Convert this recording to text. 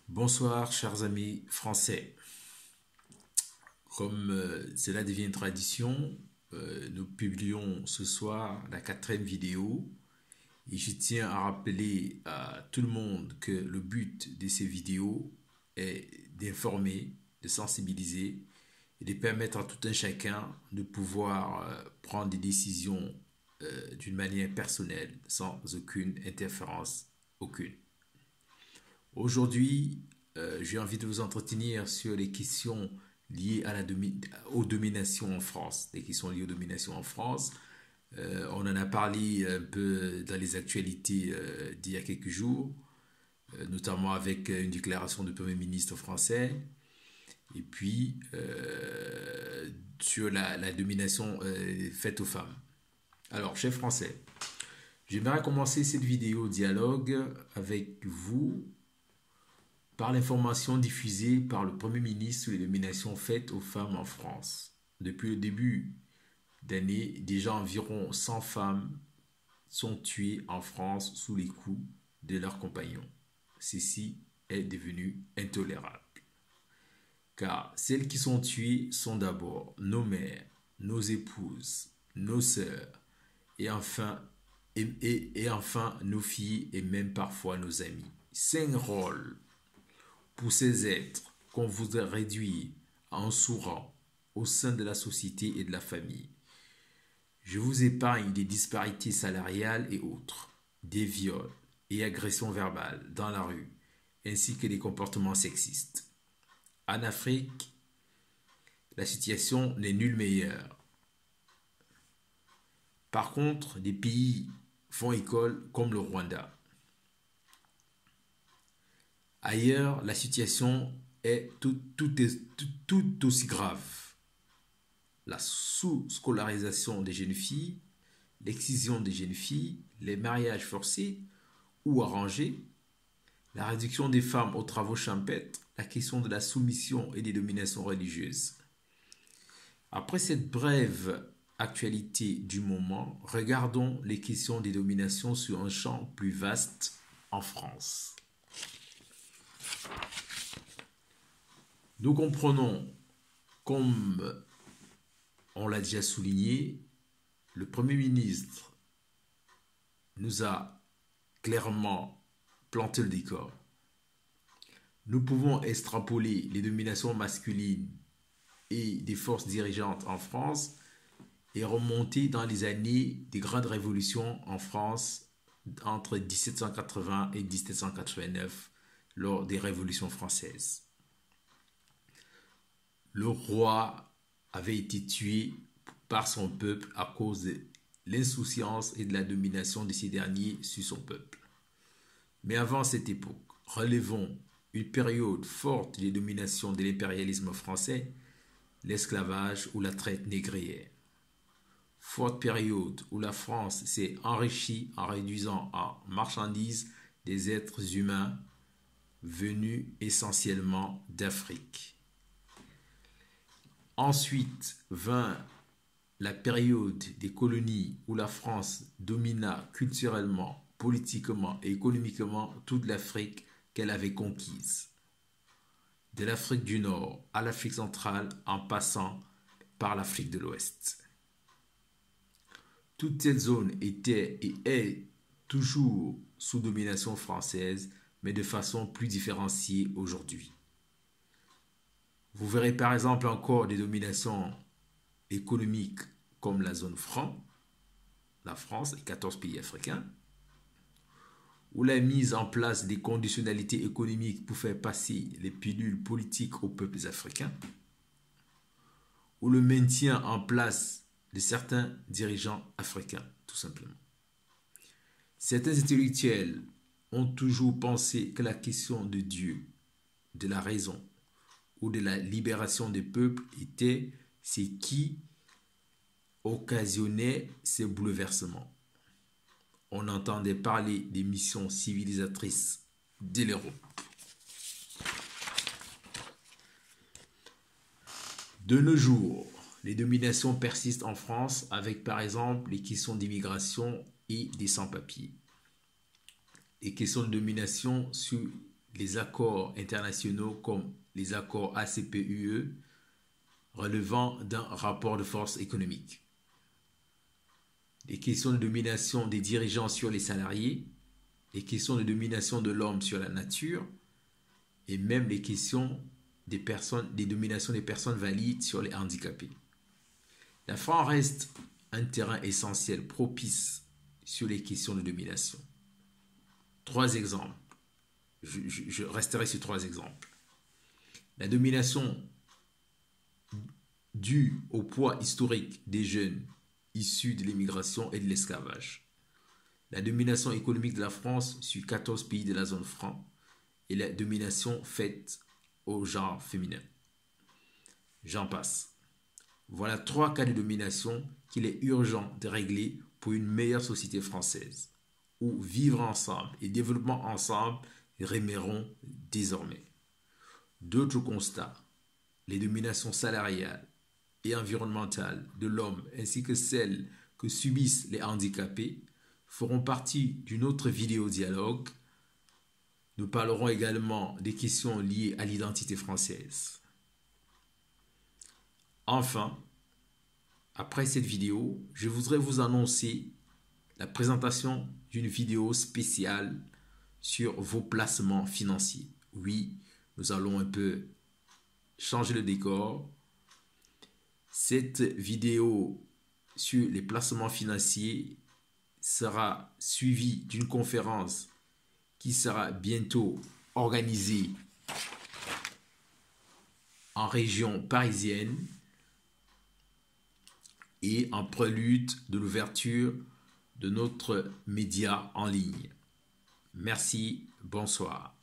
Bonsoir, chers amis français. Comme cela devient une tradition, nous publions ce soir la quatrième vidéo et je tiens à rappeler à tout le monde que le but de ces vidéos est d'informer, de sensibiliser et de permettre à tout un chacun de pouvoir prendre des décisions d'une manière personnelle, sans aucune interférence aucune. Aujourd'hui, j'ai envie de vous entretenir sur les questions liées aux dominations en France. Les questions liées aux dominations en France. On en a parlé un peu dans les actualités d'il y a quelques jours, notamment avec une déclaration du Premier ministre français, et puis sur la domination faite aux femmes. Alors, chers Français, j'aimerais commencer cette vidéo dialogue avec vous par l'information diffusée par le Premier ministre sur les dominations faites aux femmes en France. Depuis le début d'année, déjà environ 100 femmes sont tuées en France sous les coups de leurs compagnons. Ceci est devenu intolérable. Car celles qui sont tuées sont d'abord nos mères, nos épouses, nos sœurs, et enfin nos filles et même parfois nos amis. 5 rôles pour ces êtres qu'on voudrait réduire à un sous-rang au sein de la société et de la famille. Je vous épargne des disparités salariales et autres, des viols et agressions verbales dans la rue, ainsi que des comportements sexistes. En Afrique, la situation n'est nulle meilleure. Par contre, des pays font école comme le Rwanda. Ailleurs, la situation est tout aussi grave. La sous-scolarisation des jeunes filles, l'excision des jeunes filles, les mariages forcés ou arrangés, la réduction des femmes aux travaux champêtres, la question de la soumission et des dominations religieuses. Après cette brève actualité du moment, regardons les questions des dominations sur un champ plus vaste en France. Nous comprenons, comme on l'a déjà souligné, le Premier ministre nous a clairement planté le décor. Nous pouvons extrapoler les dominations masculines et des forces dirigeantes en France et remonter dans les années des grandes révolutions en France entre 1780 et 1789 lors des révolutions françaises. Le roi avait été tué par son peuple à cause de l'insouciance et de la domination de ces derniers sur son peuple. Mais avant cette époque, relevons une période forte de domination de l'impérialisme français, l'esclavage ou la traite négrière. Forte période où la France s'est enrichie en réduisant en marchandises des êtres humains venus essentiellement d'Afrique. Ensuite vint la période des colonies où la France domina culturellement, politiquement et économiquement toute l'Afrique qu'elle avait conquise. De l'Afrique du Nord à l'Afrique centrale en passant par l'Afrique de l'Ouest. Toute cette zone était et est toujours sous domination française, mais de façon plus différenciée aujourd'hui. Vous verrez par exemple encore des dominations économiques comme la zone franc, la France et 14 pays africains, ou la mise en place des conditionnalités économiques pour faire passer les pilules politiques aux peuples africains, ou le maintien en place de certains dirigeants africains, tout simplement. Certains intellectuels ont toujours pensé que la question de Dieu, de la raison ou de la libération des peuples était ce qui occasionnait ces bouleversements. On entendait parler des missions civilisatrices de l'Europe. De nos jours, les dominations persistent en France avec par exemple les questions d'immigration et des sans-papiers. Les questions de domination sur les accords internationaux comme les accords ACP-UE relevant d'un rapport de force économique. Les questions de domination des dirigeants sur les salariés, les questions de domination de l'homme sur la nature et même les questions des dominations des personnes valides sur les handicapés. La France reste un terrain essentiel propice sur les questions de domination. 3 exemples. Je resterai sur 3 exemples. La domination due au poids historique des jeunes issus de l'immigration et de l'esclavage. La domination économique de la France sur 14 pays de la zone franc et la domination faite au genre féminin. J'en passe. Voilà 3 cas de domination qu'il est urgent de régler pour une meilleure société française, où vivre ensemble et développement ensemble rimeront désormais. D'autres constats, les dominations salariales et environnementales de l'homme ainsi que celles que subissent les handicapés feront partie d'une autre vidéo dialogue. Nous parlerons également des questions liées à l'identité française. Enfin, après cette vidéo, je voudrais vous annoncer la présentation d'une vidéo spéciale sur vos placements financiers. Oui, nous allons un peu changer le décor. Cette vidéo sur les placements financiers sera suivie d'une conférence qui sera bientôt organisée en région parisienne et en prélude de l'ouverture de notre média en ligne. Merci, bonsoir.